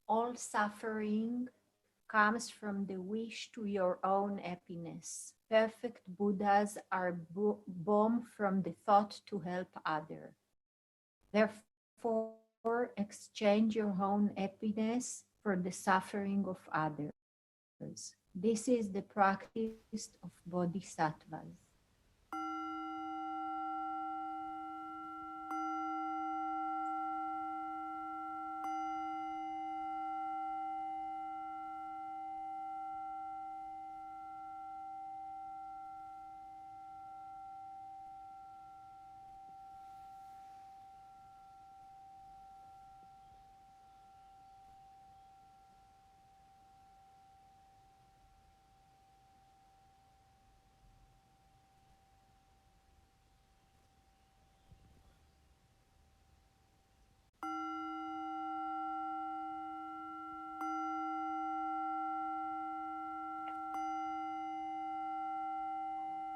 All suffering comes from the wish to your own happiness. Perfect Buddhas are born from the thought to help others. Therefore, exchange your own happiness for the suffering of others. This is the practice of Bodhisattvas.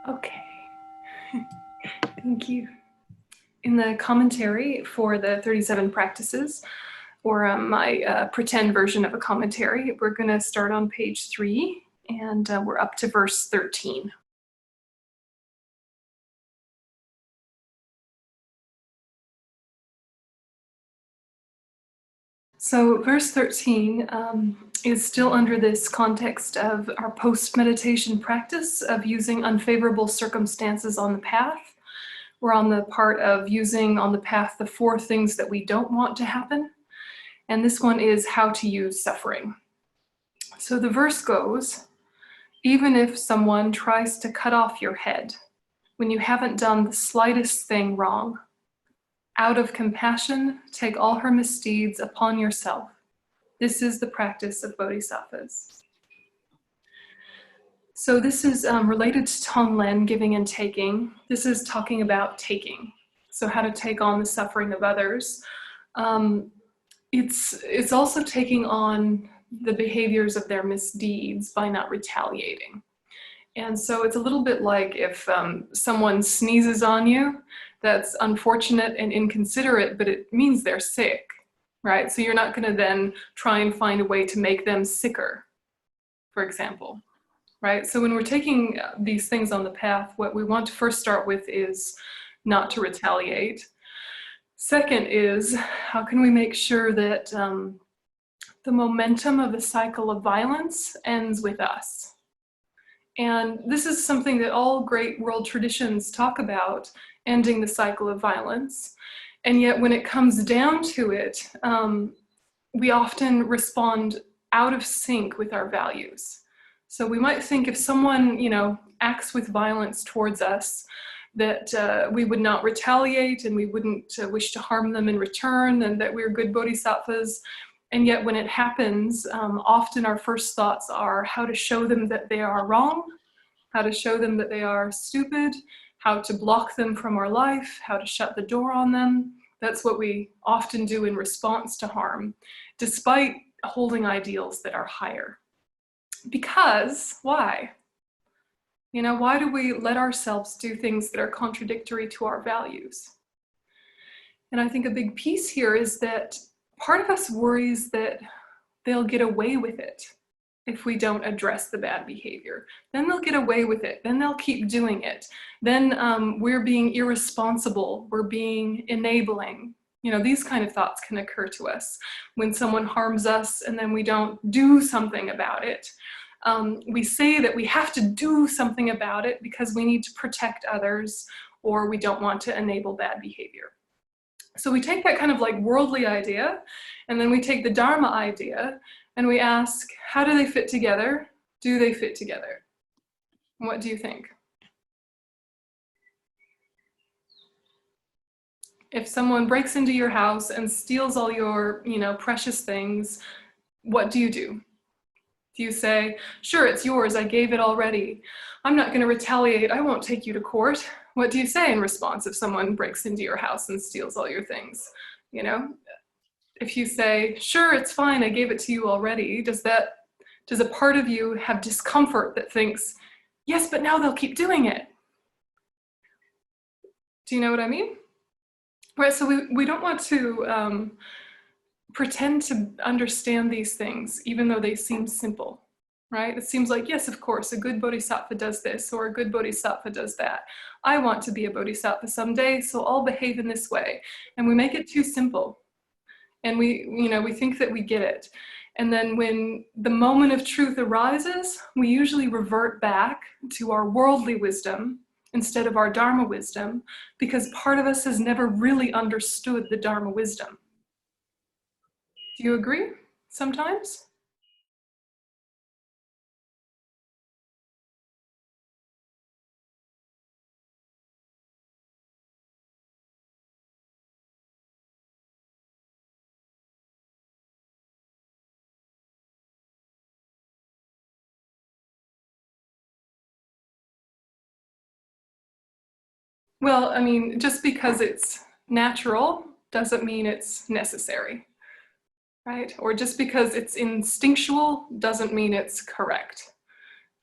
Okay, thank you. In the commentary for the 37 practices, or my pretend version of a commentary, we're going to start on page 3, and we're up to verse 13. So verse 13 is still under this context of our post-meditation practice of using unfavorable circumstances on the path. We're on the part of using on the path the 4 things that we don't want to happen. And this one is how to use suffering. So the verse goes, even if someone tries to cut off your head when you haven't done the slightest thing wrong, out of compassion, take all her misdeeds upon yourself. This is the practice of bodhisattvas. So this is related to Tonglen, giving and taking. This is talking about taking. So how to take on the suffering of others. It's also taking on the behaviors of their misdeeds by not retaliating. And so it's a little bit like if someone sneezes on you, that's unfortunate and inconsiderate, but it means they're sick, right? So you're not going to then try and find a way to make them sicker, for example, right? So when we're taking these things on the path, what we want to first start with is not to retaliate. Second is, how can we make sure that the momentum of the cycle of violence ends with us? And this is something that all great world traditions talk about, ending the cycle of violence. And yet when it comes down to it, we often respond out of sync with our values. So we might think if someone, acts with violence towards us, that we would not retaliate and we wouldn't wish to harm them in return, and that we're good bodhisattvas. And yet when it happens, often our first thoughts are how to show them that they are wrong, how to show them that they are stupid, how to block them from our life, how to shut the door on them. That's what we often do in response to harm, despite holding ideals that are higher. Because, why? Why do we let ourselves do things that are contradictory to our values? And I think a big piece here is that part of us worries that they'll get away with it if we don't address the bad behavior. Then they'll get away with it. Then they'll keep doing it. Then we're being irresponsible. We're being enabling. These kind of thoughts can occur to us when someone harms us and then we don't do something about it. We say that we have to do something about it because we need to protect others or we don't want to enable bad behavior. So we take that kind of like worldly idea, and then we take the Dharma idea and we ask, how do they fit together? Do they fit together? What do you think? If someone breaks into your house and steals all your, precious things, what do? Do you say, sure, it's yours, I gave it already. I'm not going to retaliate, I won't take you to court. What do you say in response if someone breaks into your house and steals all your things? If you say, sure, it's fine, I gave it to you already, does a part of you have discomfort that thinks, yes, but now they'll keep doing it? Do you know what I mean? Right, so we don't want to pretend to understand these things, even though they seem simple, right? It seems like, yes, of course, a good bodhisattva does this, or a good bodhisattva does that. I want to be a bodhisattva someday, so I'll behave in this way. And we make it too simple. And we think that we get it. And then when the moment of truth arises, we usually revert back to our worldly wisdom instead of our Dharma wisdom, because part of us has never really understood the Dharma wisdom. Do you agree sometimes? Well, I mean, just because it's natural doesn't mean it's necessary, right? Or just because it's instinctual doesn't mean it's correct,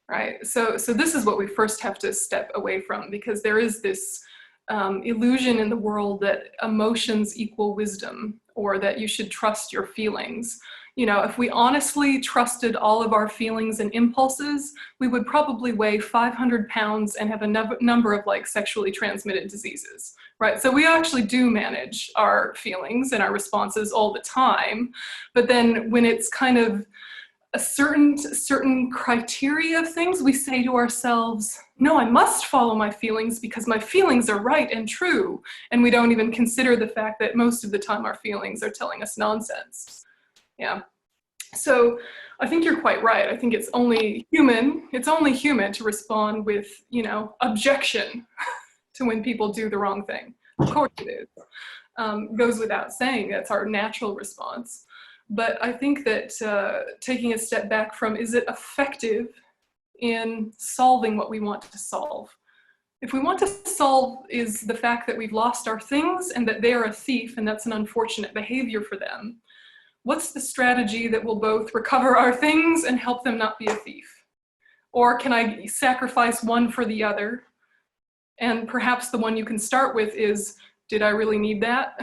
right? So this is what we first have to step away from, because there is this illusion in the world that emotions equal wisdom, or that you should trust your feelings. You know, if we honestly trusted all of our feelings and impulses, we would probably weigh 500 pounds and have a number of like sexually transmitted diseases, right? So we actually do manage our feelings and our responses all the time. But then when it's kind of a certain criteria of things, we say to ourselves, no, I must follow my feelings because my feelings are right and true. And we don't even consider the fact that most of the time our feelings are telling us nonsense. Yeah. So I think you're quite right. I think it's only human to respond with, objection to when people do the wrong thing. Of course it is. Goes without saying, that's our natural response. But I think that taking a step back from, is it effective in solving what we want to solve? If we want to solve is the fact that we've lost our things and that they are a thief and that's an unfortunate behavior for them, what's the strategy that will both recover our things and help them not be a thief? Or can I sacrifice one for the other? And perhaps the one you can start with is, did I really need that?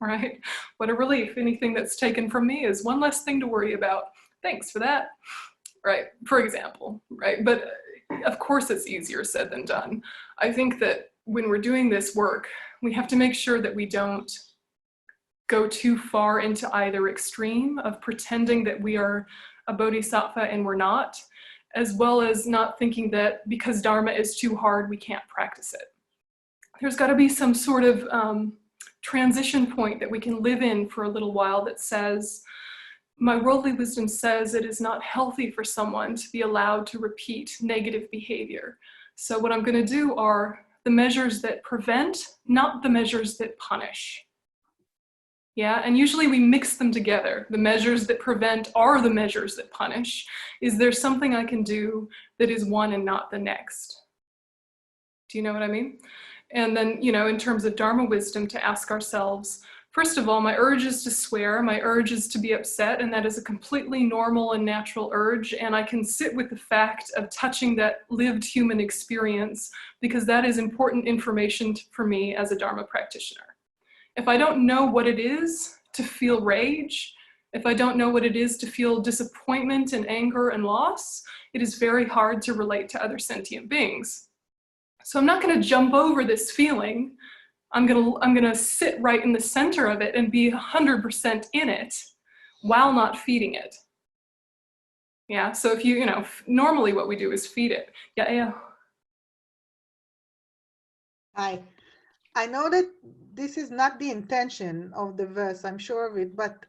Right? What a relief. Anything that's taken from me is one less thing to worry about. Thanks for that. Right? For example, right? But of course it's easier said than done. I think that when we're doing this work, we have to make sure that we don't go too far into either extreme of pretending that we are a bodhisattva and we're not, as well as not thinking that because Dharma is too hard, we can't practice it. There's got to be some sort of transition point that we can live in for a little while that says, my worldly wisdom says it is not healthy for someone to be allowed to repeat negative behavior. So what I'm going to do are the measures that prevent, not the measures that punish. Yeah, and usually we mix them together. The measures that prevent are the measures that punish. Is there something I can do that is one and not the next? Do you know what I mean? And then, in terms of Dharma wisdom, to ask ourselves, first of all, my urge is to swear, my urge is to be upset, and that is a completely normal and natural urge, and I can sit with the fact of touching that lived human experience because that is important information for me as a Dharma practitioner. If I don't know what it is to feel rage, if I don't know what it is to feel disappointment and anger and loss, it is very hard to relate to other sentient beings. So I'm not going to jump over this feeling. I'm going to sit right in the center of it and be 100% in it while not feeding it. Yeah, so if normally what we do is feed it. Yeah. Hi. I know that this is not the intention of the verse, I'm sure of it, but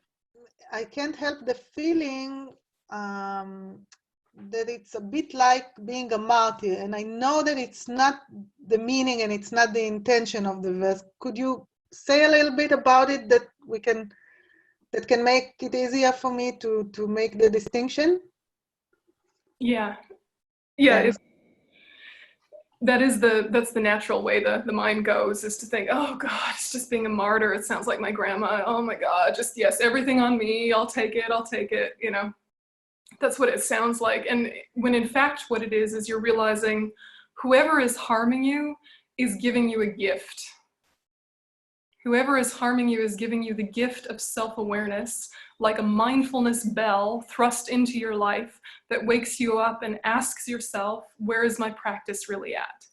I can't help the feeling that it's a bit like being a martyr, and I know that it's not the meaning and it's not the intention of the verse. Could you say a little bit about it that can make it easier for me to make the distinction? Yeah. That's the natural way the mind goes, is to think, oh God, it's just being a martyr. It sounds like my grandma. Oh my God, just yes, everything on me. I'll take it. That's what it sounds like. And when in fact what it is you're realizing whoever is harming you is giving you a gift. Whoever is harming you is giving you the gift of self-awareness, like a mindfulness bell thrust into your life that wakes you up and asks yourself, where is my practice really at?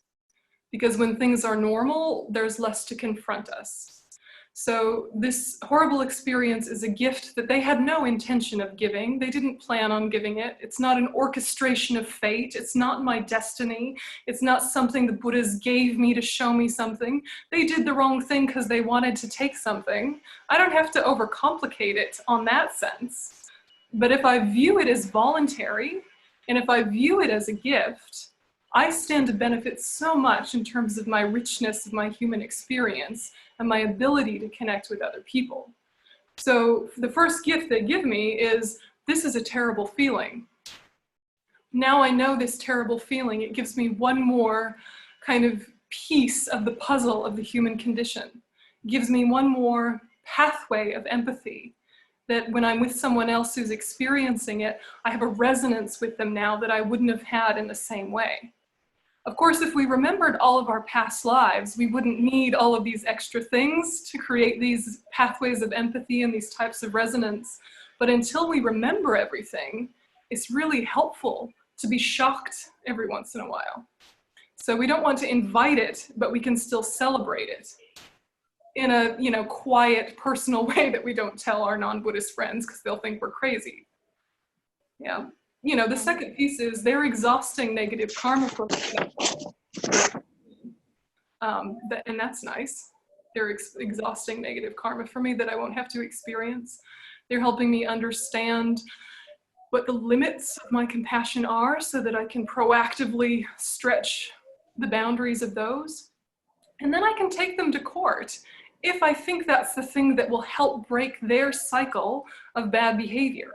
Because when things are normal, there's less to confront us. So this horrible experience is a gift that they had no intention of giving. They didn't plan on giving it. It's not an orchestration of fate. It's not my destiny. It's not something the Buddhas gave me to show me something. They did the wrong thing because they wanted to take something. I don't have to overcomplicate it on that sense. But if I view it as voluntary, and if I view it as a gift, I stand to benefit so much in terms of my richness of my human experience and my ability to connect with other people. So the first gift they give me is, this is a terrible feeling. Now I know this terrible feeling. It gives me one more kind of piece of the puzzle of the human condition. It gives me one more pathway of empathy, that when I'm with someone else who's experiencing it, I have a resonance with them now that I wouldn't have had in the same way. Of course, if we remembered all of our past lives, we wouldn't need all of these extra things to create these pathways of empathy and these types of resonance. But until we remember everything, it's really helpful to be shocked every once in a while. So we don't want to invite it, but we can still celebrate it in a quiet, personal way that we don't tell our non-Buddhist friends because they'll think we're crazy. Yeah. The second piece is they're exhausting negative karma for us. And that's nice. They're exhausting negative karma for me that I won't have to experience. They're helping me understand what the limits of my compassion are so that I can proactively stretch the boundaries of those. And then I can take them to court if I think that's the thing that will help break their cycle of bad behavior.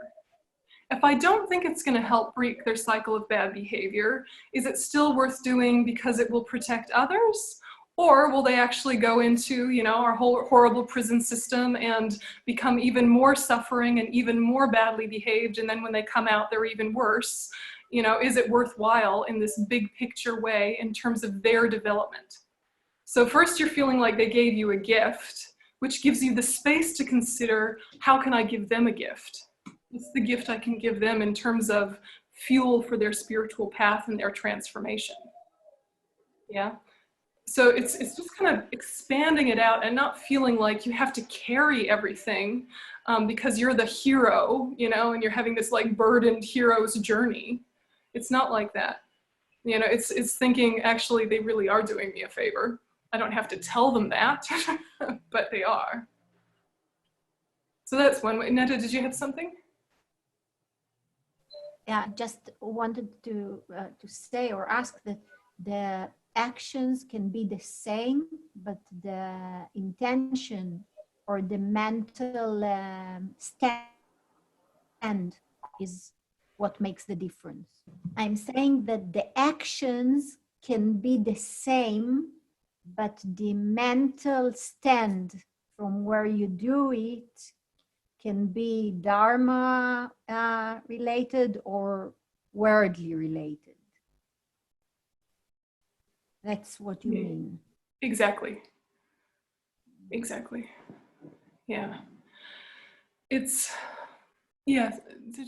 If I don't think it's going to help break their cycle of bad behavior, is it still worth doing because it will protect others? Or will they actually go into, our whole horrible prison system and become even more suffering and even more badly behaved? And then when they come out, they're even worse. Is it worthwhile in this big picture way in terms of their development? So first you're feeling like they gave you a gift, which gives you the space to consider, how can I give them a gift? What's the gift I can give them in terms of fuel for their spiritual path and their transformation? Yeah. So it's just kind of expanding it out and not feeling like you have to carry everything because you're the hero, and you're having this like burdened hero's journey. It's not like that. It's thinking, actually, they really are doing me a favor. I don't have to tell them that, but they are. So that's one way. Netta, did you have something? Yeah, just wanted to say or ask that the actions can be the same, but the intention or the mental stand is what makes the difference. I'm saying that the actions can be the same, but the mental stand from where you do it can be Dharma related or worldly related. That's what you mean. Exactly. Yeah. Did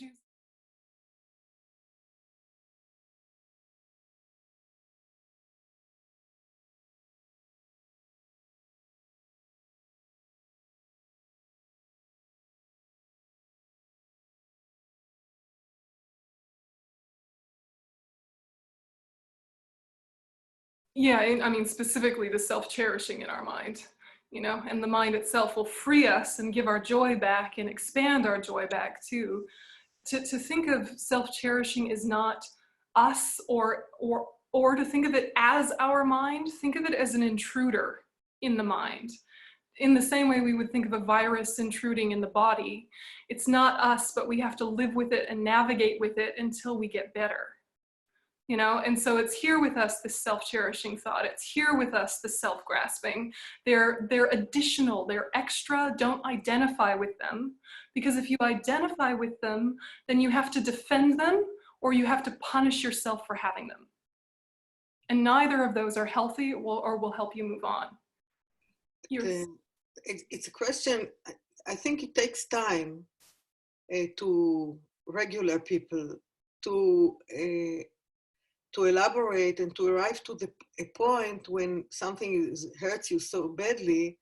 you? Yeah, I mean, specifically the self-cherishing in our mind, and the mind itself will free us and give our joy back and expand our joy back too. To think of self-cherishing as not us or to think of it as our mind, think of it as an intruder in the mind. In the same way we would think of a virus intruding in the body. It's not us, but we have to live with it and navigate with it until we get better. And so it's here with us, this self-cherishing thought. It's here with us, the self-grasping. They're additional, they're extra. Don't identify with them, because if you identify with them, then you have to defend them or you have to punish yourself for having them. And neither of those are healthy or will help you move on. it's a question. I think it takes time to regular people to elaborate and to arrive to a point when something hurts you so badly,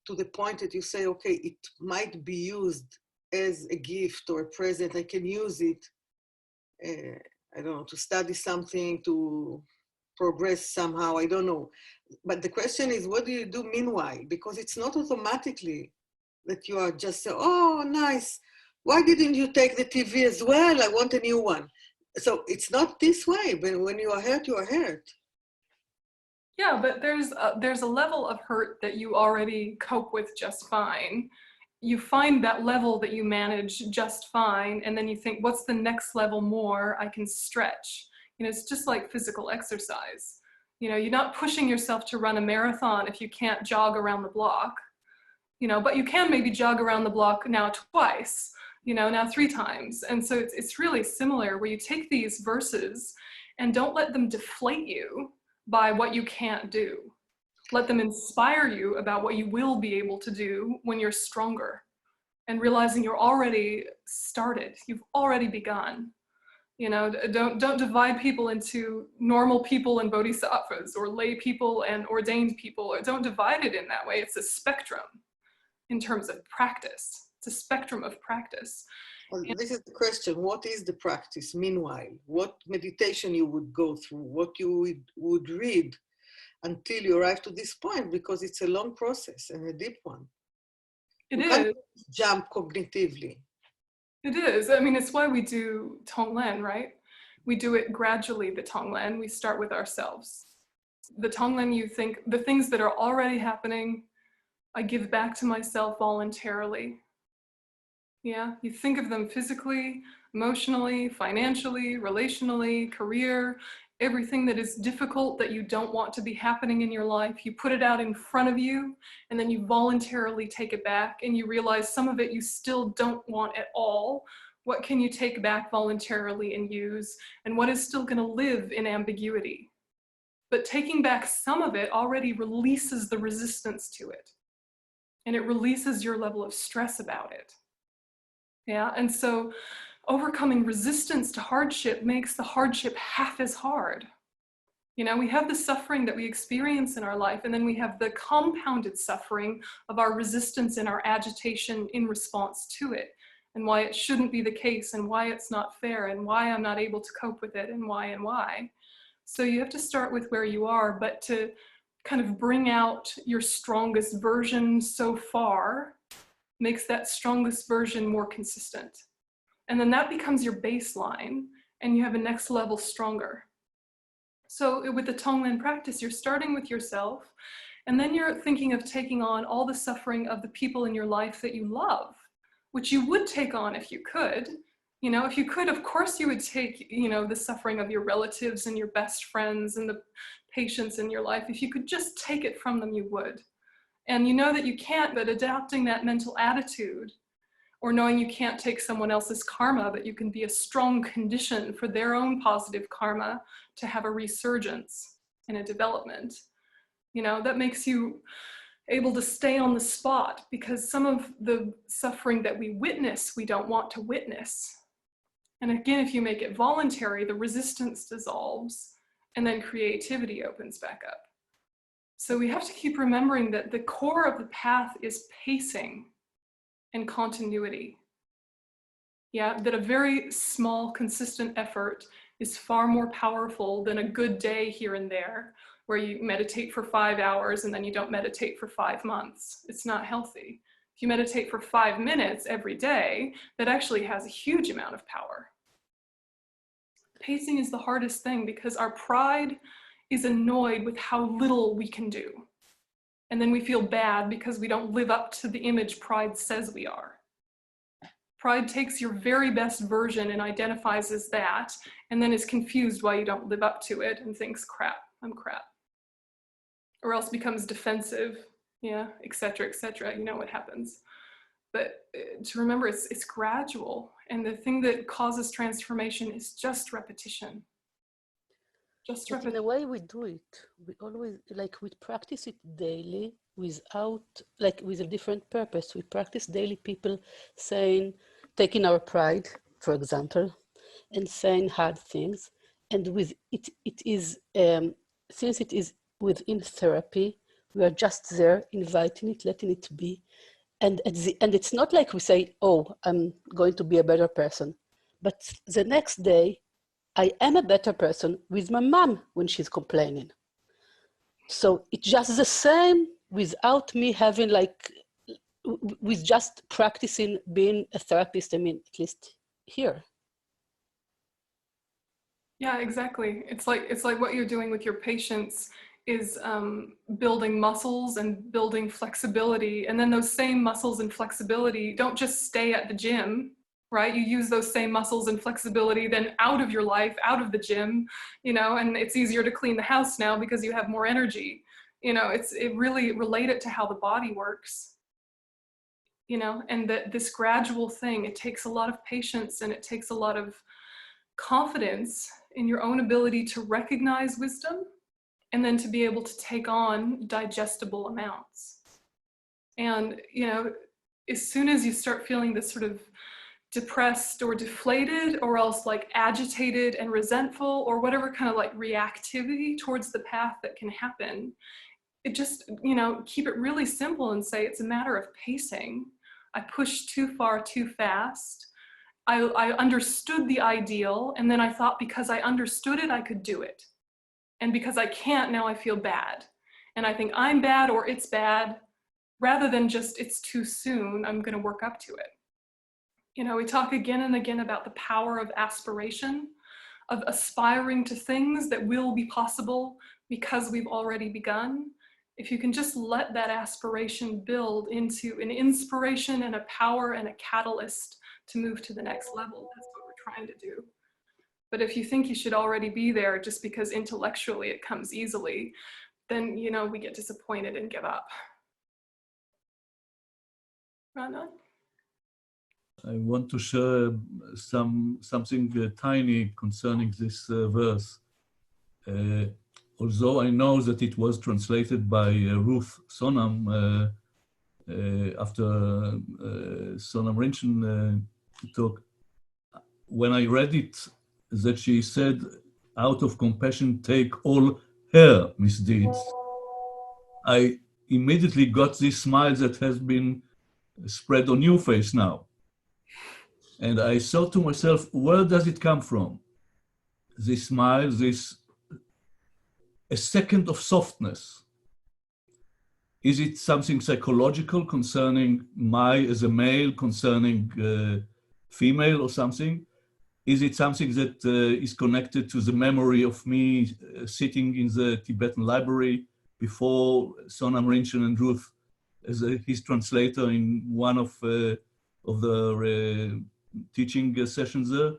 to the point that you say, okay, it might be used as a gift or a present. I can use it, I don't know, to study something, to progress somehow, I don't know. But the question is, what do you do meanwhile? Because it's not automatically that you are just say, oh, nice. Why didn't you take the TV as well? I want a new one. So it's not this way. But when you are hurt, you are hurt. Yeah, but there's a level of hurt that you already cope with just fine. You find that level that you manage just fine, and then you think, what's the next level more I can stretch? You know, it's just like physical exercise. You know, you're not pushing yourself to run a marathon if you can't jog around the block. You know, but you can maybe jog around the block now twice, you know, now 3 times. And so it's really similar, where you take these verses and don't let them deflate you by what you can't do. Let them inspire you about what you will be able to do when you're stronger, and realizing you're already started, you've already begun. You know, don't divide people into normal people and bodhisattvas, or lay people and ordained people, or don't divide it in that way. It's a spectrum in terms of practice. It's a spectrum of practice. Well, this is the question. What is the practice meanwhile? What meditation you would go through? What you would read until you arrive to this point? Because it's a long process and a deep one. It You is. can't jump cognitively. It is. I mean, it's why we do Tonglen, right? We do it gradually, the Tonglen. We start with ourselves. The Tonglen, you think, the things that are already happening, I give back to myself voluntarily. Yeah, you think of them physically, emotionally, financially, relationally, career, everything that is difficult that you don't want to be happening in your life, you put it out in front of you, and then you voluntarily take it back, and you realize some of it you still don't want at all. What can you take back voluntarily and use, and what is still going to live in ambiguity? But taking back some of it already releases the resistance to it, and it releases your level of stress about it. Yeah, and so overcoming resistance to hardship makes the hardship half as hard. You know, we have the suffering that we experience in our life, and then we have the compounded suffering of our resistance and our agitation in response to it, and why it shouldn't be the case, and why it's not fair, and why I'm not able to cope with it, and why. So you have to start with where you are, but to kind of bring out your strongest version so far makes that strongest version more consistent. And then that becomes your baseline, and you have a next level stronger. So with the Tonglen practice, you're starting with yourself, and then you're thinking of taking on all the suffering of the people in your life that you love, which you would take on if you could. You know, if you could, of course you would take, you know, the suffering of your relatives and your best friends and the patients in your life. If you could just take it from them, you would. And you know that you can't, but adapting that mental attitude, or knowing you can't take someone else's karma, but you can be a strong condition for their own positive karma to have a resurgence and a development, you know, that makes you able to stay on the spot, because some of the suffering that we witness, we don't want to witness. And again, if you make it voluntary, the resistance dissolves, and then creativity opens back up. So we have to keep remembering that the core of the path is pacing and continuity. Yeah, that a very small, consistent effort is far more powerful than a good day here and there, where you meditate for 5 hours and then you don't meditate for 5 months. It's not healthy. If you meditate for 5 minutes every day, that actually has a huge amount of power. Pacing is the hardest thing, because our pride is annoyed with how little we can do. And then we feel bad because we don't live up to the image pride says we are. Pride takes your very best version and identifies as that, and then is confused why you don't live up to it and thinks, crap, I'm crap. Or else becomes defensive, yeah, et cetera, you know what happens. But to remember, it's gradual, and the thing that causes transformation is just repetition. Just But in a way we do it. We always, like, we practice it daily without, like, with a different purpose. We practice daily people saying, taking our pride, for example, and saying hard things. And with it, it is, since it is within therapy, we are just there, inviting it, letting it be. And at the end, it's not like we say, oh, I'm going to be a better person. But the next day, I am a better person with my mom when she's complaining. So it's just the same without me having, like, with just practicing being a therapist, I mean, at least here. Yeah, exactly. It's like what you're doing with your patients is building muscles and building flexibility. And then those same muscles and flexibility don't just stay at the gym, right? You use those same muscles and flexibility then out of your life, out of the gym, you know, and it's easier to clean the house now because you have more energy. You know, it really related to how the body works, you know, and that this gradual thing, it takes a lot of patience and it takes a lot of confidence in your own ability to recognize wisdom and then to be able to take on digestible amounts. And, you know, as soon as you start feeling this sort of depressed or deflated or else like agitated and resentful or whatever kind of like reactivity towards the path that can happen, it just, you know, keep it really simple and say it's a matter of pacing. I pushed too far too fast. I understood the ideal, and then I thought because I understood it, I could do it. And because I can't, now I feel bad. And I think I'm bad or it's bad, rather than just it's too soon, I'm gonna work up to it. You know, we talk again and again about the power of aspiration, of aspiring to things that will be possible because we've already begun. If you can just let that aspiration build into an inspiration and a power and a catalyst to move to the next level, that's what we're trying to do. But if you think you should already be there just because intellectually it comes easily, then, you know, we get disappointed and give up. Rana? I want to share something tiny concerning this verse. Although I know that it was translated by Ruth Sonam after Sonam Rinchen talk, when I read it, that she said, out of compassion, take all her misdeeds. I immediately got this smile that has been spread on your face now. And I thought to myself, where does it come from? This smile, a second of softness. Is it something psychological concerning as a male, concerning female or something? Is it something that is connected to the memory of me sitting in the Tibetan library before Sonam Rinchen and Ruth as his translator in one of the teaching sessions there?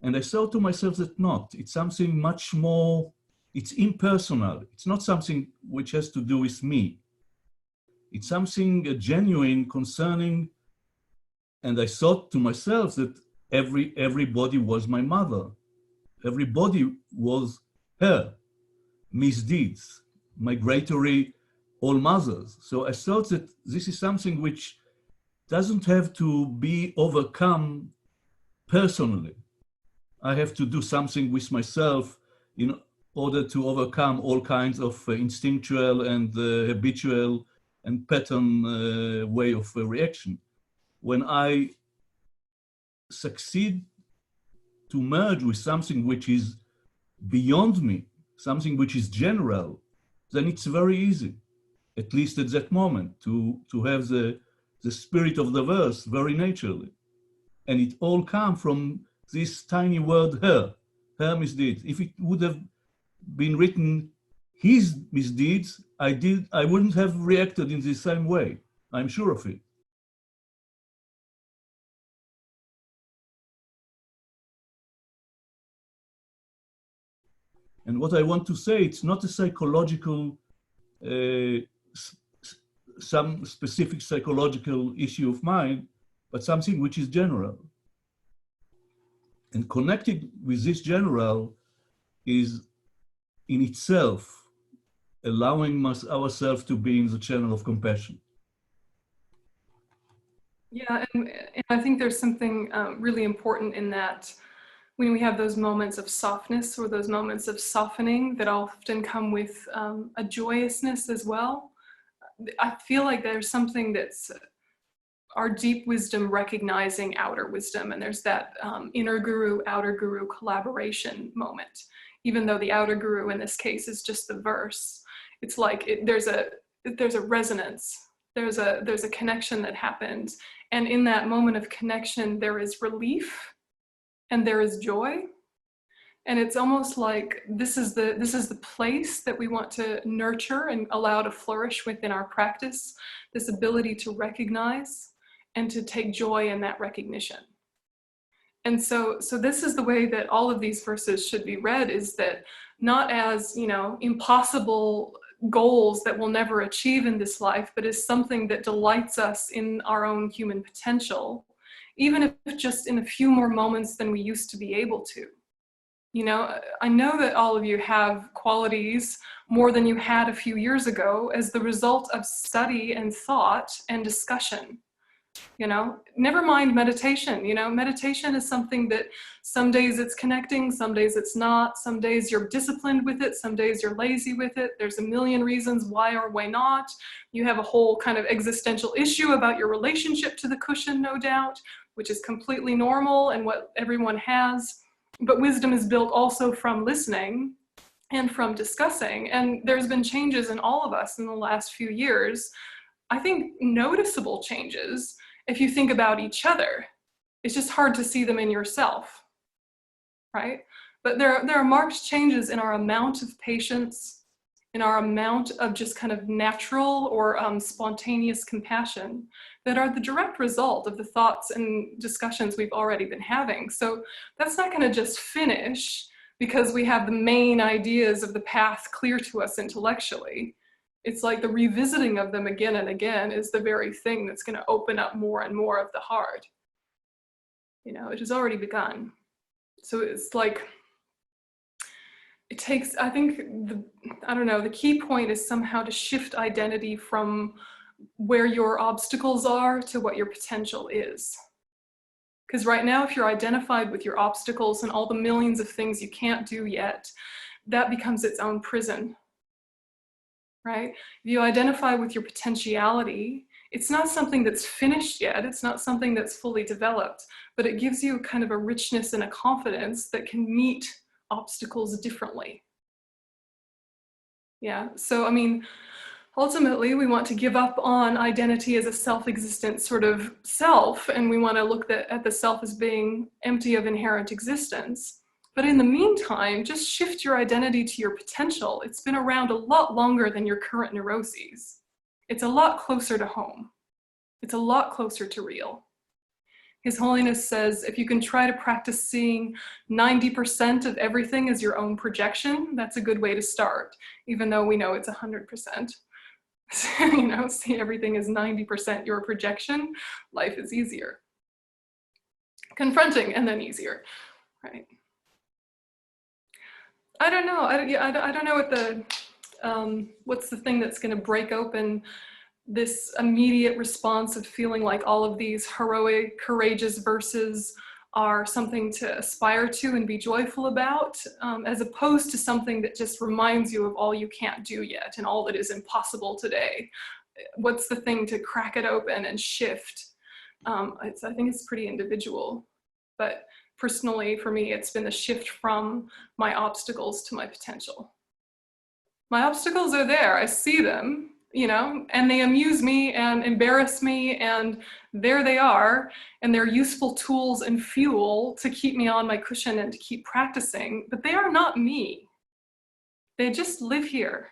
And I thought to myself that not, it's something much more, it's impersonal. It's not something which has to do with me. It's something genuine concerning, and I thought to myself that everybody was my mother. Everybody was her misdeeds, migratory all mothers. So I thought that this is something which doesn't have to be overcome personally. I have to do something with myself in order to overcome all kinds of instinctual and habitual and pattern way of reaction. When I succeed to merge with something which is beyond me, something which is general, then it's very easy, at least at that moment, to have the spirit of the verse very naturally. And it all comes from this tiny word, her misdeeds. If it would have been written, his misdeeds, I wouldn't have reacted in the same way. I'm sure of it. And what I want to say, it's not a psychological, some specific psychological issue of mine, but something which is general. And connected with this general is in itself, allowing ourselves to be in the channel of compassion. Yeah, and I think there's something really important in that when we have those moments of softness or those moments of softening that often come with a joyousness as well. I feel like there's something that's our deep wisdom recognizing outer wisdom, and there's that inner guru, outer guru collaboration moment. Even though the outer guru in this case is just the verse, it's like there's a resonance. There's a connection that happens, and in that moment of connection, there is relief, and there is joy, and it's almost like this is the place that we want to nurture and allow to flourish within our practice. This ability to recognize and to take joy in that recognition. And so this is the way that all of these verses should be read: is that not as, impossible goals that we'll never achieve in this life, but as something that delights us in our own human potential, even if just in a few more moments than we used to be able to. I know that all of you have qualities more than you had a few years ago as the result of study and thought and discussion. Never mind meditation. Meditation is something that some days it's connecting, some days it's not, some days you're disciplined with it, some days you're lazy with it. There's a million reasons why or why not. You have a whole kind of existential issue about your relationship to the cushion, no doubt, which is completely normal and what everyone has. But wisdom is built also from listening and from discussing. And there's been changes in all of us in the last few years. I think noticeable changes if you think about each other. It's just hard to see them in yourself, right? But there are marked changes in our amount of patience, in our amount of just kind of natural or spontaneous compassion that are the direct result of the thoughts and discussions we've already been having. So that's not going to just finish because we have the main ideas of the path clear to us intellectually. It's like the revisiting of them again and again is the very thing that's going to open up more and more of the heart. It has already begun. So it's like, it takes, I think, the key point is somehow to shift identity from where your obstacles are to what your potential is. Because right now, if you're identified with your obstacles and all the millions of things you can't do yet, that becomes its own prison. Right? If you identify with your potentiality, it's not something that's finished yet, it's not something that's fully developed, but it gives you kind of a richness and a confidence that can meet obstacles differently. Yeah, so ultimately we want to give up on identity as a self-existent sort of self, and we want to look at the self as being empty of inherent existence. But in the meantime, just shift your identity to your potential. It's been around a lot longer than your current neuroses. It's a lot closer to home. It's a lot closer to real. His Holiness says, if you can try to practice seeing 90% of everything as your own projection, that's a good way to start, even though we know it's 100%. See everything as 90% your projection, life is easier. Confronting and then easier, right? I don't know. I don't know what what's the thing that's going to break open this immediate response of feeling like all of these heroic, courageous verses are something to aspire to and be joyful about, as opposed to something that just reminds you of all you can't do yet and all that is impossible today. What's the thing to crack it open and shift? I think it's pretty individual, but personally, for me, it's been the shift from my obstacles to my potential. My obstacles are there, I see them, and they amuse me and embarrass me, and there they are, and they're useful tools and fuel to keep me on my cushion and to keep practicing, but they are not me. They just live here,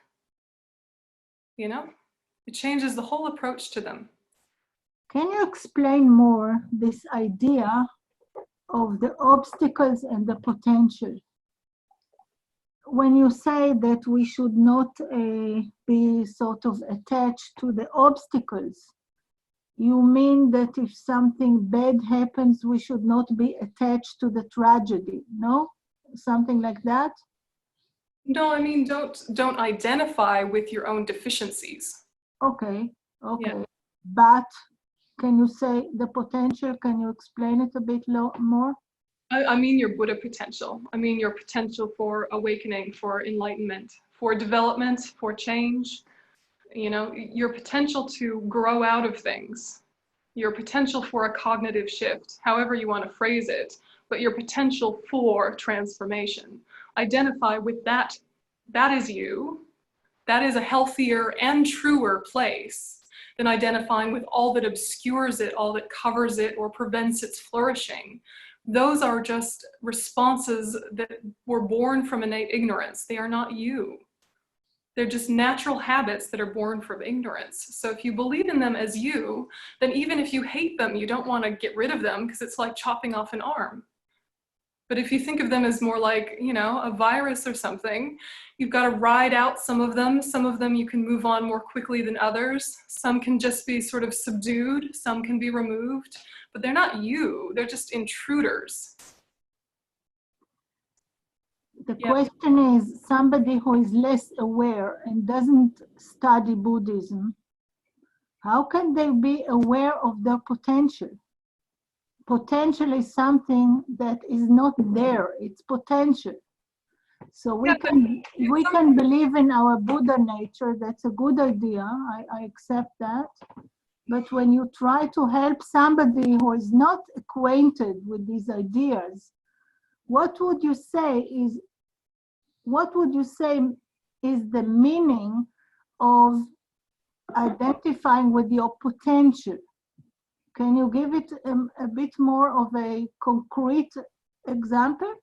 It changes the whole approach to them. Can you explain more this idea of the obstacles and the potential? When you say that we should not be sort of attached to the obstacles, you mean that if something bad happens, we should not be attached to the tragedy, no? Something like that? No, I mean, don't identify with your own deficiencies. Okay, okay. Yeah. But can you say the potential? Can you explain it a bit more? I mean your Buddha potential. I mean your potential for awakening, for enlightenment, for development, for change. You know, your potential to grow out of things, your potential for a cognitive shift, however you want to phrase it, but your potential for transformation. Identify with that. That is you. That is a healthier and truer place than identifying with all that obscures it, all that covers it, or prevents its flourishing. Those are just responses that were born from innate ignorance. They are not you. They're just natural habits that are born from ignorance. So if you believe in them as you, then even if you hate them, you don't want to get rid of them because it's like chopping off an arm. But if you think of them as more like, you know, a virus or something, you've got to ride out some of them. Some of them you can move on more quickly than others. Some can just be sort of subdued. Some can be removed. But they're not you. They're just intruders. The question is, somebody who is less aware and doesn't study Buddhism, how can they be aware of their potential? Potential is something that is not there, it's potential. So we can believe in our Buddha nature, that's a good idea, I accept that. But when you try to help somebody who is not acquainted with these ideas, what would you say is the meaning of identifying with your potential? Can you give it a bit more of a concrete example?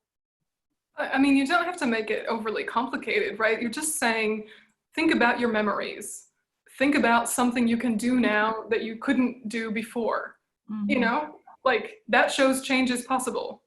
I mean, you don't have to make it overly complicated, right? You're just saying, think about your memories. Think about something you can do now that you couldn't do before. Mm-hmm. You know, like that shows change is possible.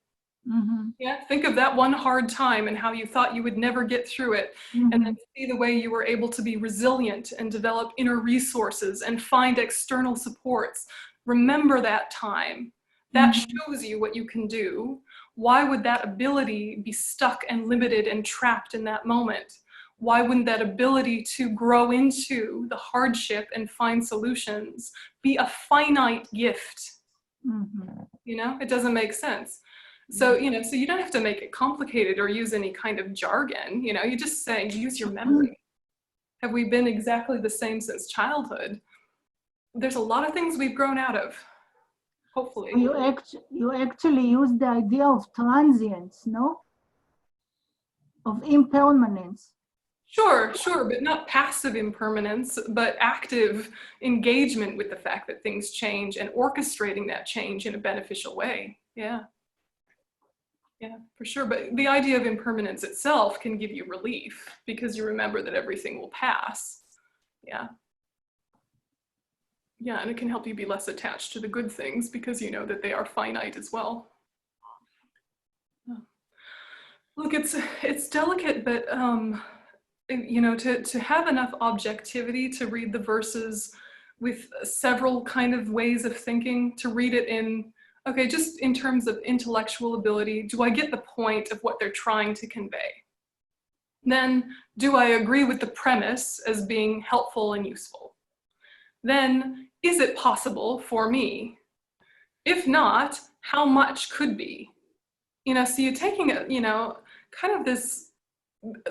Mm-hmm. Yeah, think of that one hard time and how you thought you would never get through it. Mm-hmm. And then see the way you were able to be resilient and develop inner resources and find external supports. Remember that time. That shows you what you can do. Why would that ability be stuck and limited and trapped in that moment? Why wouldn't that ability to grow into the hardship and find solutions be a finite gift? Mm-hmm. You know, it doesn't make sense. So, you know, so you don't have to make it complicated or use any kind of jargon, you know, you just say, use your memory. Have we been exactly the same since childhood? There's a lot of things we've grown out of, hopefully. You actually use the idea of transience, no? Of impermanence. Sure, but not passive impermanence, but active engagement with the fact that things change and orchestrating that change in a beneficial way. Yeah, for sure. But the idea of impermanence itself can give you relief because you remember that everything will pass. Yeah, and it can help you be less attached to the good things because you know that they are finite as well. Look, it's delicate, but you know, to have enough objectivity to read the verses with several kind of ways of thinking, to read it in, okay, just in terms of intellectual ability, do I get the point of what they're trying to convey? Then, do I agree with the premise as being helpful and useful? Then, is it possible for me? If not, how much could be? You know, so you're taking a, you know, kind of this,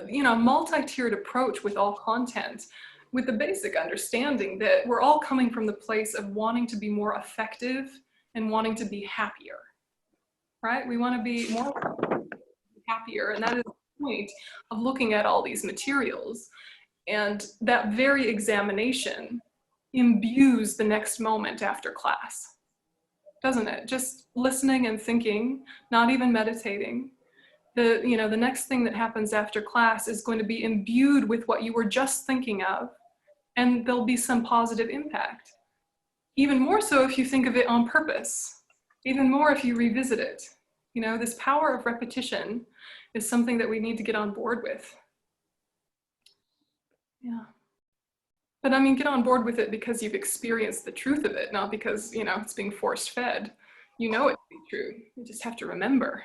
you know, multi-tiered approach with all content, with the basic understanding that we're all coming from the place of wanting to be more effective and wanting to be happier, right? We want to be more happier, and that is the point of looking at all these materials. And that very examination imbues the next moment after class, doesn't it? Just listening and thinking, not even meditating. The next thing that happens after class is going to be imbued with what you were just thinking of, and there'll be some positive impact. Even more so if you think of it on purpose, even more if you revisit it. You know, this power of repetition is something that we need to get on board with. Yeah. But I mean, get on board with it because you've experienced the truth of it, not because, you know, it's being force fed. You know it to be true. You just have to remember.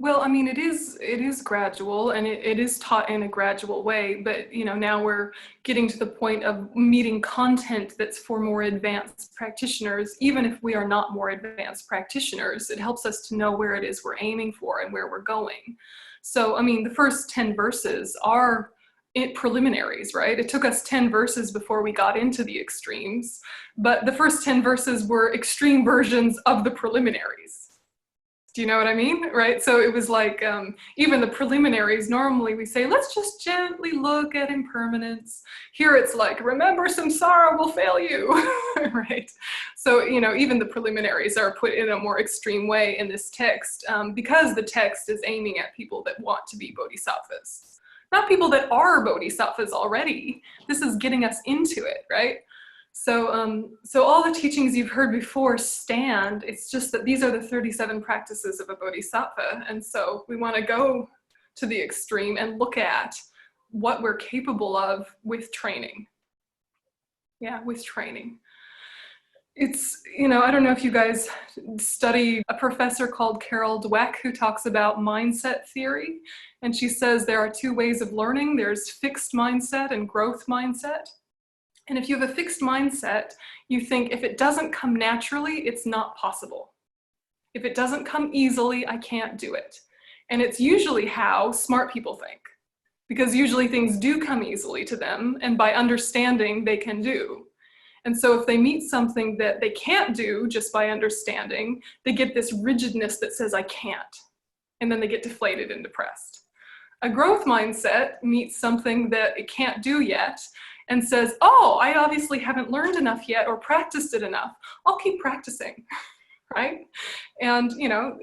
Well, I mean, it is gradual, and it is taught in a gradual way, but now we're getting to the point of meeting content that's for more advanced practitioners. Even if we are not more advanced practitioners, it helps us to know where it is we're aiming for and where we're going. So, I mean, the first 10 verses are preliminaries, right? It took us 10 verses before we got into the extremes, but the first 10 verses were extreme versions of the preliminaries. Do you know what I mean? Right? So it was like, even the preliminaries, normally we say, let's just gently look at impermanence. Here it's like, remember, samsara will fail you, right? So, even the preliminaries are put in a more extreme way in this text, because the text is aiming at people that want to be bodhisattvas, not people that are bodhisattvas already. This is getting us into it, right? So, so all the teachings you've heard before stand. It's just that these are the 37 practices of a bodhisattva. And so we want to go to the extreme and look at what we're capable of with training. Yeah, with training. It's, I don't know if you guys study a professor called Carol Dweck who talks about mindset theory. And she says there are two ways of learning. There's fixed mindset and growth mindset. And if you have a fixed mindset, you think if it doesn't come naturally, it's not possible. If it doesn't come easily, I can't do it. And it's usually how smart people think, because usually things do come easily to them, and by understanding, they can do. And so if they meet something that they can't do just by understanding, they get this rigidness that says, I can't. And then they get deflated and depressed. A growth mindset meets something that it can't do yet, and says, oh, I obviously haven't learned enough yet or practiced it enough. I'll keep practicing, right? And,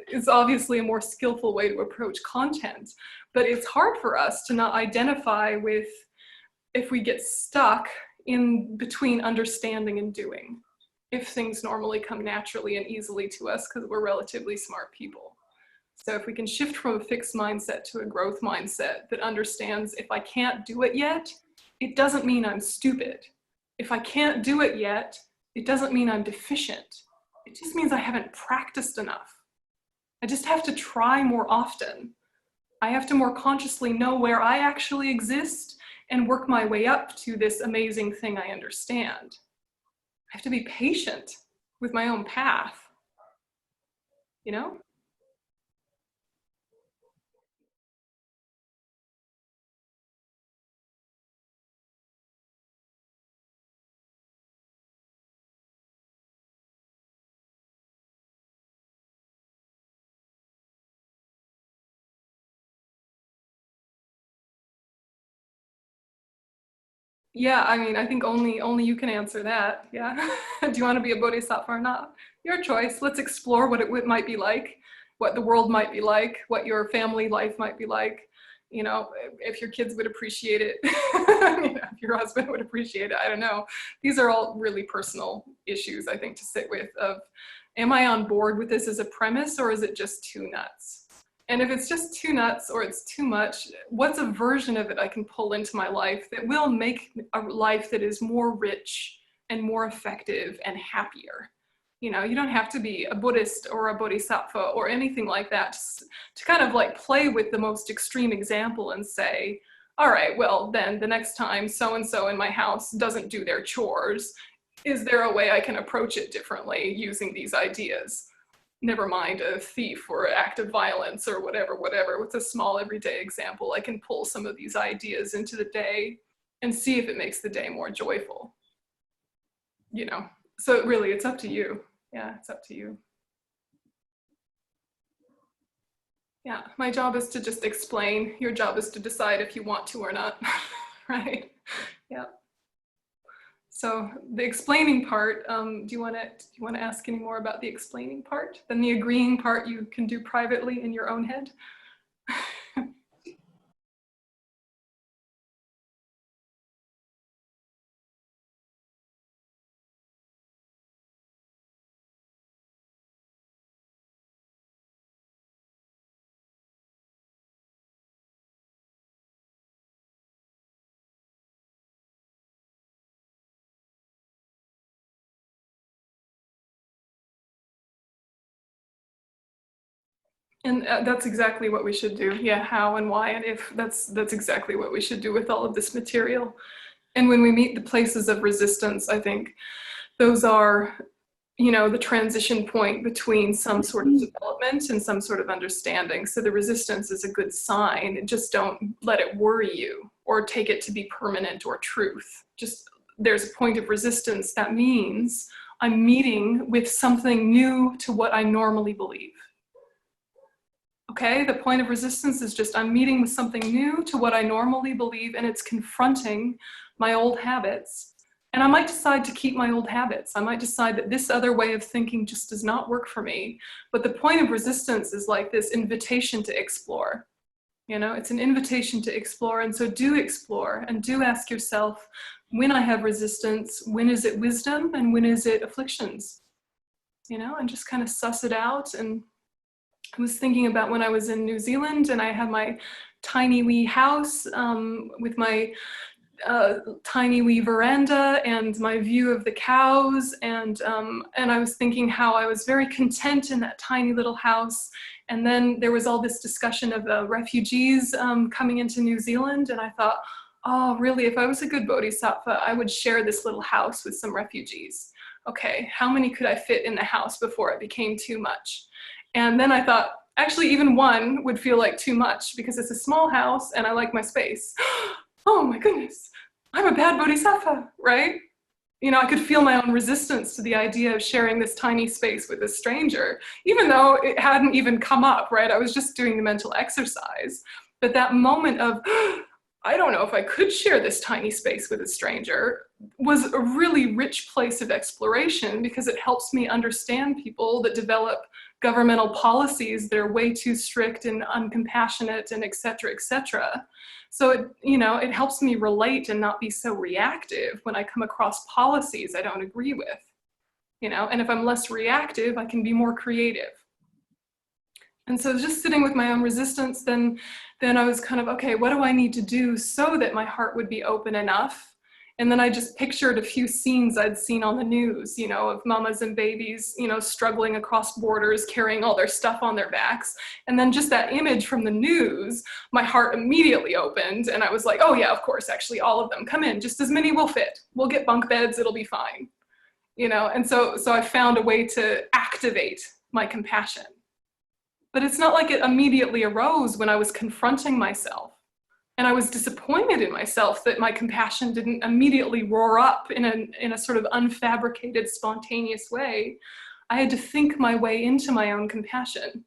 it's obviously a more skillful way to approach content, but it's hard for us to not identify with if we get stuck in between understanding and doing, if things normally come naturally and easily to us because we're relatively smart people. So if we can shift from a fixed mindset to a growth mindset that understands if I can't do it yet, it doesn't mean I'm stupid. If I can't do it yet, it doesn't mean I'm deficient. It just means I haven't practiced enough. I just have to try more often. I have to more consciously know where I actually exist and work my way up to this amazing thing I understand. I have to be patient with my own path, Yeah, I mean, I think only you can answer that. Yeah. Do you want to be a bodhisattva or not? Your choice. Let's explore what it might be like, what the world might be like, what your family life might be like. If your kids would appreciate it, if your husband would appreciate it. I don't know. These are all really personal issues, I think, to sit with of, am I on board with this as a premise, or is it just too nuts? And if it's just too nuts or it's too much, what's a version of it I can pull into my life that will make a life that is more rich and more effective and happier? You don't have to be a Buddhist or a Bodhisattva or anything like that to kind of like play with the most extreme example and say, all right, well, then the next time so-and-so in my house doesn't do their chores, is there a way I can approach it differently using these ideas? Never mind a thief or an act of violence or whatever. With a small everyday example, I can pull some of these ideas into the day and see if it makes the day more joyful. So really, it's up to you. Yeah, it's up to you. Yeah, my job is to just explain. Your job is to decide if you want to or not, right? Yeah. So the explaining part, do you want to ask any more about the explaining part? Then the agreeing part you can do privately in your own head. And that's exactly what we should do. Yeah, how and why and if. That's exactly what we should do with all of this material. And when we meet the places of resistance, I think those are, you know, the transition point between some sort of development and some sort of understanding. So the resistance is a good sign. Just don't let it worry you or take it to be permanent or truth. Just there's a point of resistance. That means I'm meeting with something new to what I normally believe. Okay, the point of resistance is just I'm meeting with something new to what I normally believe, and it's confronting my old habits. And I might decide to keep my old habits. I might decide that this other way of thinking just does not work for me. But the point of resistance is like this invitation to explore. You know, it's an invitation to explore. And so do explore and do ask yourself, when I have resistance, when is it wisdom and when is it afflictions? You know, and just kind of suss it out. And I was thinking about when I was in New Zealand and I had my tiny wee house with my tiny wee veranda and my view of the cows, and I was thinking how I was very content in that tiny little house. And then there was all this discussion of refugees coming into New Zealand, and I thought, oh, really, if I was a good Bodhisattva, I would share this little house with some refugees. Okay, how many could I fit in the house before it became too much? And then I thought, actually, even one would feel like too much because it's a small house and I like my space. Oh my goodness, I'm a bad Bodhisattva, right? You know, I could feel my own resistance to the idea of sharing this tiny space with a stranger, even though it hadn't even come up, right? I was just doing the mental exercise. But that moment of, I don't know if I could share this tiny space with a stranger, was a really rich place of exploration because it helps me understand people that develop governmental policies that are way too strict and uncompassionate and et cetera, So it, you know, it helps me relate and not be so reactive when I come across policies I don't agree with, you know, and if I'm less reactive, I can be more creative. And so just sitting with my own resistance, then I was kind of, okay, what do I need to do so that my heart would be open enough? And then I just pictured a few scenes I'd seen on the news, you know, of mamas and babies, you know, struggling across borders, carrying all their stuff on their backs. And then just that image from the news, my heart immediately opened. And I was like, oh yeah, of course, actually, all of them come in, just as many will fit. We'll get bunk beds, it'll be fine. You know, and so I found a way to activate my compassion. But it's not like it immediately arose when I was confronting myself. And I was disappointed in myself that my compassion didn't immediately roar up in a sort of unfabricated, spontaneous way. I had to think my way into my own compassion.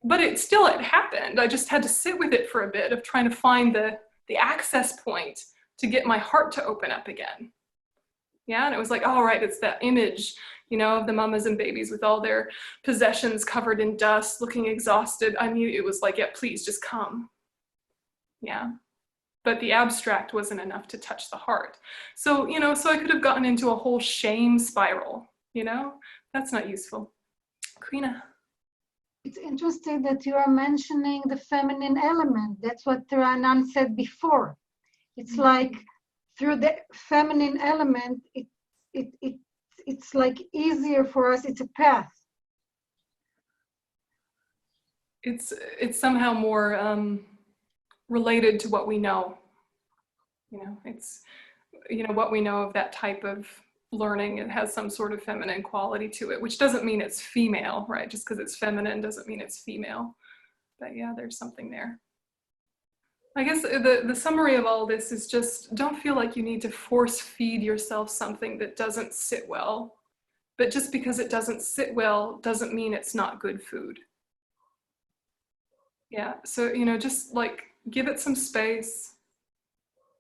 But it happened. I just had to sit with it for a bit of trying to find the access point to get my heart to open up again. Yeah, and it was like, all right, it's that image, you know, of the mamas and babies with all their possessions covered in dust, looking exhausted. I knew it was like, yeah, please just come. Yeah, but the abstract wasn't enough to touch the heart. So, you know, so I could have gotten into a whole shame spiral, you know, that's not useful. Karina. It's interesting that you are mentioning the feminine element. That's what Taranan said before. It's like through the feminine element, it's like easier for us. It's a path. It's somehow more related to what we know. You know, it's, you know, what we know of that type of learning. It has some sort of feminine quality to it, which doesn't mean it's female, right? Just because it's feminine doesn't mean it's female. But yeah, there's something there. I guess the summary of all this is just don't feel like you need to force feed yourself something that doesn't sit well. But just because it doesn't sit well doesn't mean it's not good food. Yeah, so, you know, just like give it some space.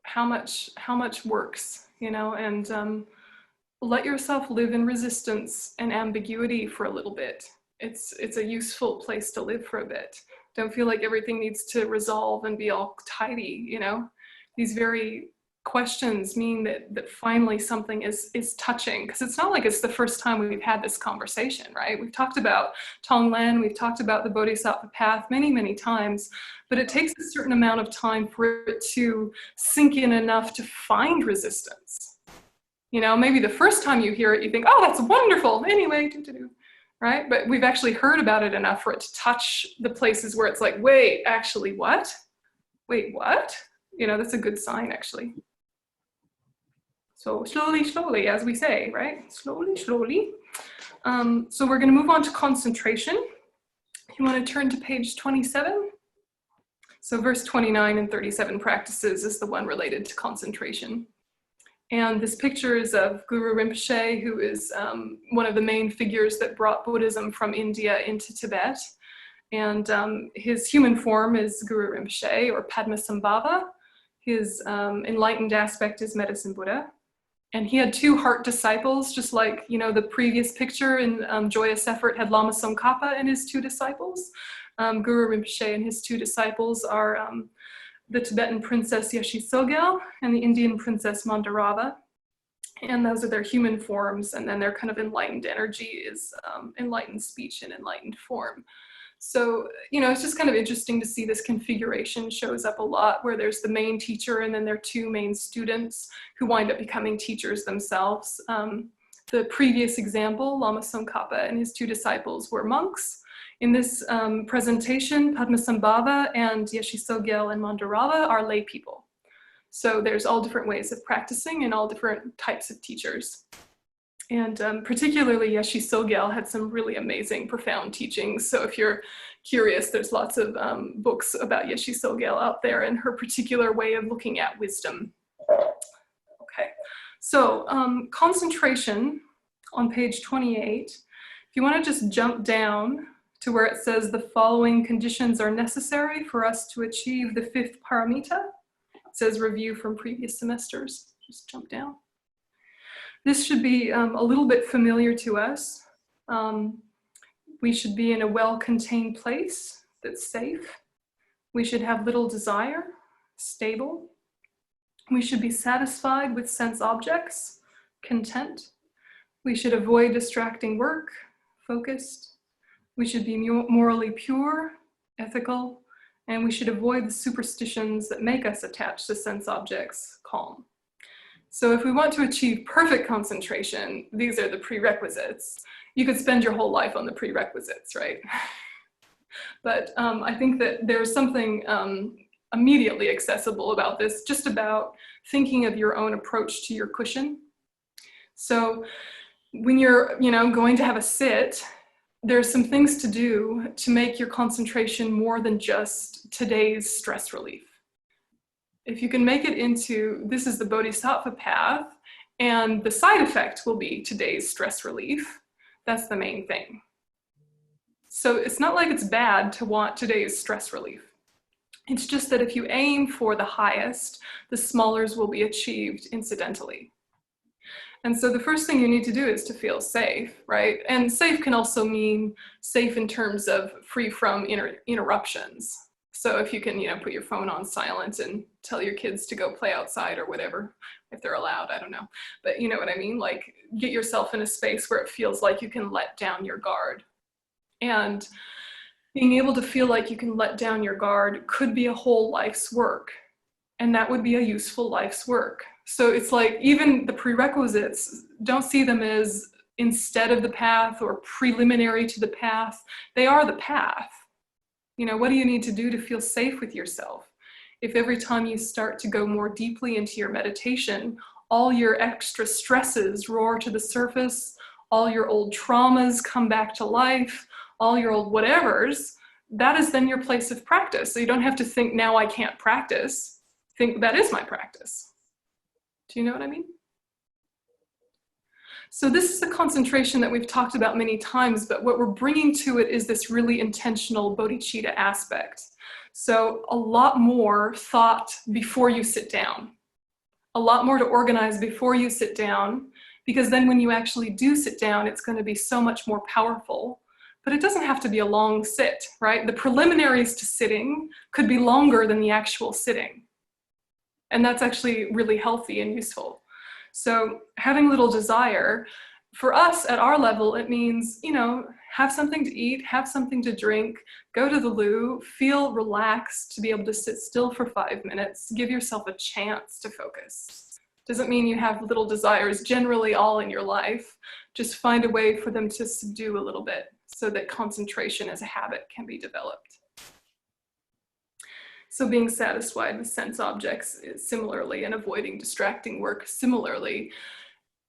How much works, you know, and let yourself live in resistance and ambiguity for a little bit. It's a useful place to live for a bit. Don't feel like everything needs to resolve and be all tidy, you know. These very questions mean that finally something is touching, because it's not like it's the first time we've had this conversation, right? We've talked about Tonglen, we've talked about the Bodhisattva path many times, but it takes a certain amount of time for it to sink in enough to find resistance. You know, maybe the first time you hear it, you think, oh, that's wonderful. Anyway, right? But we've actually heard about it enough for it to touch the places where it's like, wait, actually what? Wait, what? You know, that's a good sign, actually. So slowly, slowly, as we say, right? Slowly, slowly. So we're going to move on to concentration. If you want to turn to page 27. So verse 29 and 37 practices is the one related to concentration. And this picture is of Guru Rinpoche, who is one of the main figures that brought Buddhism from India into Tibet. And his human form is Guru Rinpoche, or Padmasambhava. His enlightened aspect is Medicine Buddha. And he had two heart disciples, just like, you know, the previous picture in Joyous Effort had Lama Tsongkhapa and his two disciples. Guru Rinpoche and his two disciples are the Tibetan princess Yeshe Tsogyal and the Indian princess Mandarava. And those are their human forms, and then their kind of enlightened energy is enlightened speech and enlightened form. So, you know, it's just kind of interesting to see this configuration shows up a lot, where there's the main teacher and then their two main students who wind up becoming teachers themselves. The previous example, Lama Tsongkhapa and his two disciples were monks. In this presentation, Padmasambhava and Yeshe Tsogyal and Mandarava are lay people. So there's all different ways of practicing and all different types of teachers. And particularly Yeshe Tsogyal had some really amazing, profound teachings. So if you're curious, there's lots of books about Yeshe Tsogyal out there and her particular way of looking at wisdom. Okay, so concentration on page 28. If you want to just jump down to where it says the following conditions are necessary for us to achieve the fifth paramita. It says review from previous semesters. Just jump down. This should be a little bit familiar to us. We should be in a well-contained place that's safe. We should have little desire, stable. We should be satisfied with sense objects, content. We should avoid distracting work, focused. We should be morally pure, ethical, and we should avoid the superstitions that make us attached to sense objects, calm. So if we want to achieve perfect concentration, these are the prerequisites. You could spend your whole life on the prerequisites, right? But I think that there's something immediately accessible about this, just about thinking of your own approach to your cushion. So when you're, going to have a sit, there's some things to do to make your concentration more than just today's stress relief. If you can make it into, this is the Bodhisattva path, and the side effect will be today's stress relief, that's the main thing. So it's not like it's bad to want today's stress relief. It's just that if you aim for the highest, the smallers will be achieved incidentally. And so the first thing you need to do is to feel safe, right? And safe can also mean safe in terms of free from interruptions. So if you can, put your phone on silent and tell your kids to go play outside or whatever, if they're allowed, I don't know. But you know what I mean? Like, get yourself in a space where it feels like you can let down your guard. And being able to feel like you can let down your guard could be a whole life's work. And that would be a useful life's work. So it's like, even the prerequisites, don't see them as instead of the path or preliminary to the path. They are the path. What do you need to do to feel safe with yourself? If every time you start to go more deeply into your meditation, all your extra stresses roar to the surface, all your old traumas come back to life, all your old whatevers, that is then your place of practice. So you don't have to think, now I can't practice. Think, that is my practice. Do you know what I mean? So this is a concentration that we've talked about many times, but what we're bringing to it is this really intentional bodhicitta aspect. So a lot more thought before you sit down, a lot more to organize before you sit down, because then when you actually do sit down, it's going to be so much more powerful. But it doesn't have to be a long sit, right? The preliminaries to sitting could be longer than the actual sitting. And that's actually really healthy and useful. So having little desire, for us at our level, it means, have something to eat, have something to drink, go to the loo, feel relaxed to be able to sit still for 5 minutes, give yourself a chance to focus. Doesn't mean you have little desires generally all in your life. Just find a way for them to subdue a little bit so that concentration as a habit can be developed. So being satisfied with sense objects is similarly, and avoiding distracting work similarly.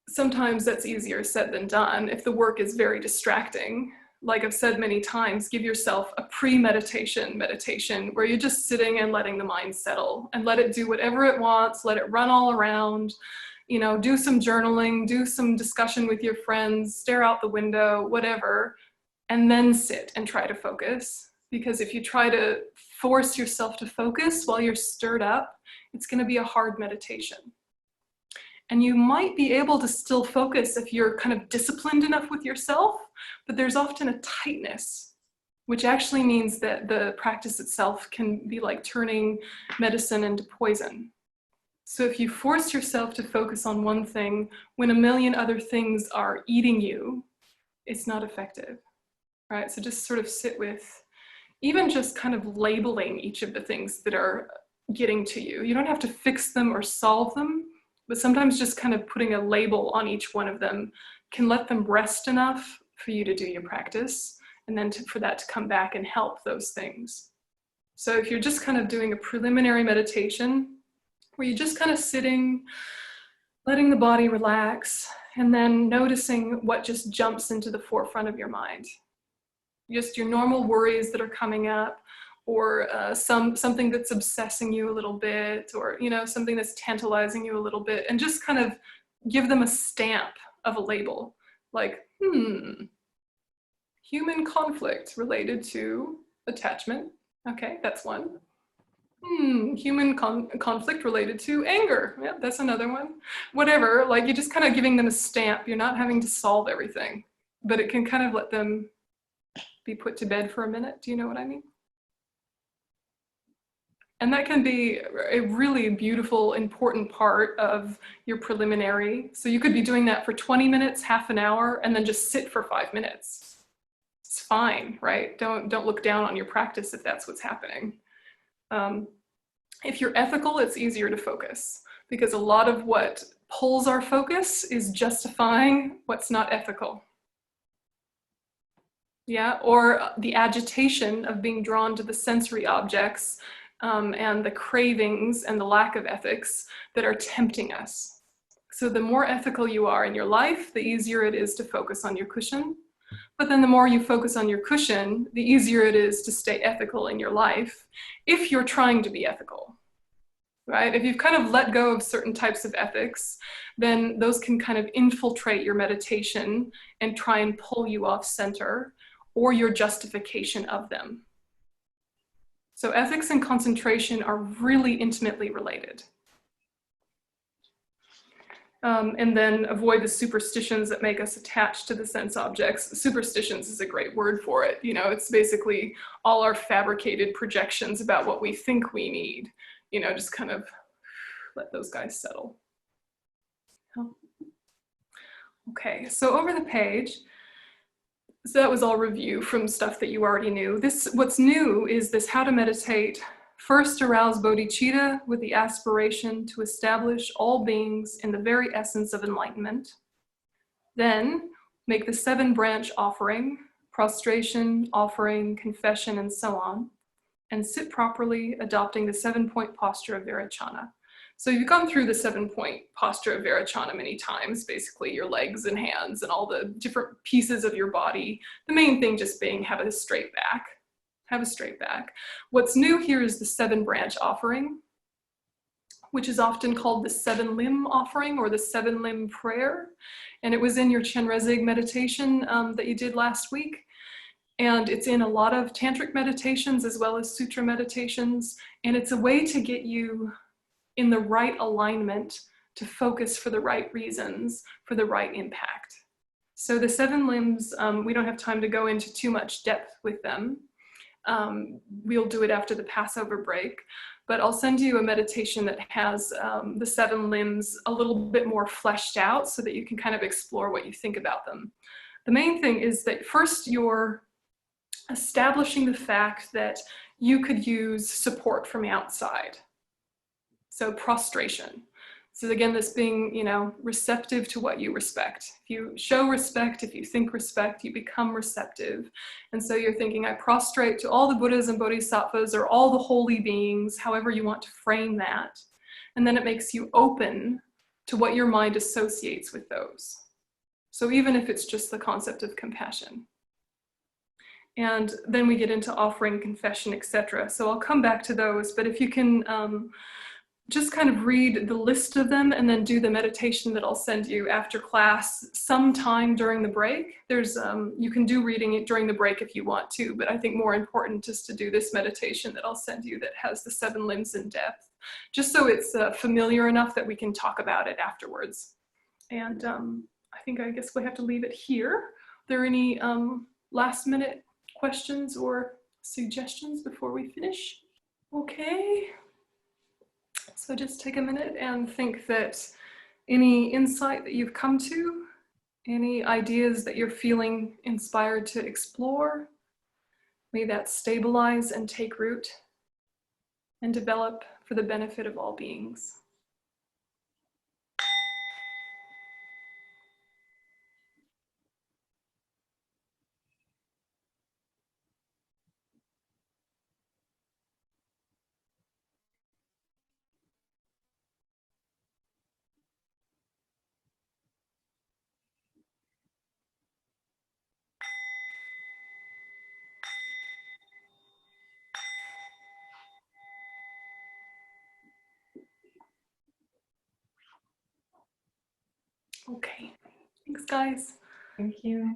Sometimes that's easier said than done. If the work is very distracting, like I've said many times, give yourself a pre-meditation meditation where you're just sitting and letting the mind settle and let it do whatever it wants, let it run all around, you know, do some journaling, do some discussion with your friends, stare out the window, whatever, and then sit and try to focus. Because if you try to force yourself to focus while you're stirred up, it's going to be a hard meditation. And you might be able to still focus if you're kind of disciplined enough with yourself, but there's often a tightness, which actually means that the practice itself can be like turning medicine into poison. So if you force yourself to focus on one thing when a million other things are eating you, it's not effective, right? So just sort of sit with, even just kind of labeling each of the things that are getting to you. You don't have to fix them or solve them, but sometimes just kind of putting a label on each one of them can let them rest enough for you to do your practice, and then for that to come back and help those things. So if you're just kind of doing a preliminary meditation where you're just kind of sitting, letting the body relax, and then noticing what just jumps into the forefront of your mind. Just your normal worries that are coming up, or something that's obsessing you a little bit, or something that's tantalizing you a little bit, and just kind of give them a stamp of a label, like, human conflict related to attachment. Okay, that's one. Human conflict related to anger. Yeah, that's another one. Whatever, like you're just kind of giving them a stamp. You're not having to solve everything, but it can kind of let them be put to bed for a minute. Do you know what I mean? And that can be a really beautiful, important part of your preliminary. So you could be doing that for 20 minutes, half an hour, and then just sit for 5 minutes. It's fine, right? Don't look down on your practice if that's what's happening. If you're ethical, it's easier to focus, because a lot of what pulls our focus is justifying what's not ethical. Yeah, or the agitation of being drawn to the sensory objects and the cravings and the lack of ethics that are tempting us. So the more ethical you are in your life, the easier it is to focus on your cushion. But then the more you focus on your cushion, the easier it is to stay ethical in your life if you're trying to be ethical, right? If you've kind of let go of certain types of ethics, then those can kind of infiltrate your meditation and try and pull you off center or your justification of them. So ethics and concentration are really intimately related. And then avoid the superstitions that make us attached to the sense objects. Superstitions is a great word for it. It's basically all our fabricated projections about what we think we need. Just kind of let those guys settle. Okay, so over the page, so that was all review from stuff that you already knew. What's new is this how to meditate. First, arouse bodhicitta with the aspiration to establish all beings in the very essence of enlightenment. Then, make the 7-branch offering, prostration, offering, confession, and so on, and sit properly, adopting the 7-point posture of Virachana. So you've gone through the 7-point posture of Virachana many times, basically your legs and hands and all the different pieces of your body. The main thing just being have a straight back. Have a straight back. What's new here is the 7-branch offering, which is often called the 7-limb offering or the 7-limb prayer. And it was in your Chenrezig meditation that you did last week. And it's in a lot of tantric meditations as well as sutra meditations. And it's a way to get you in the right alignment to focus for the right reasons, for the right impact. So the 7 limbs, we don't have time to go into too much depth with them. We'll do it after the Passover break, but I'll send you a meditation that has the 7 limbs a little bit more fleshed out so that you can kind of explore what you think about them. The main thing is that first you're establishing the fact that you could use support from outside. So prostration. So again, this being, you know, receptive to what you respect. If you show respect, if you think respect, you become receptive. And so you're thinking, I prostrate to all the Buddhas and Bodhisattvas or all the holy beings, however you want to frame that. And then it makes you open to what your mind associates with those. So even if it's just the concept of compassion. And then we get into offering, confession, etc. So I'll come back to those, but if you can just kind of read the list of them and then do the meditation that I'll send you after class sometime during the break. There's, you can do reading it during the break if you want to, but I think more important is to do this meditation that I'll send you that has the 7 limbs in depth, just so it's familiar enough that we can talk about it afterwards. And I guess we have to leave it here. Are there any last minute questions or suggestions before we finish? Okay. So just take a minute and think that any insight that you've come to, any ideas that you're feeling inspired to explore, may that stabilize and take root and develop for the benefit of all beings. Okay, thanks guys. Thank you.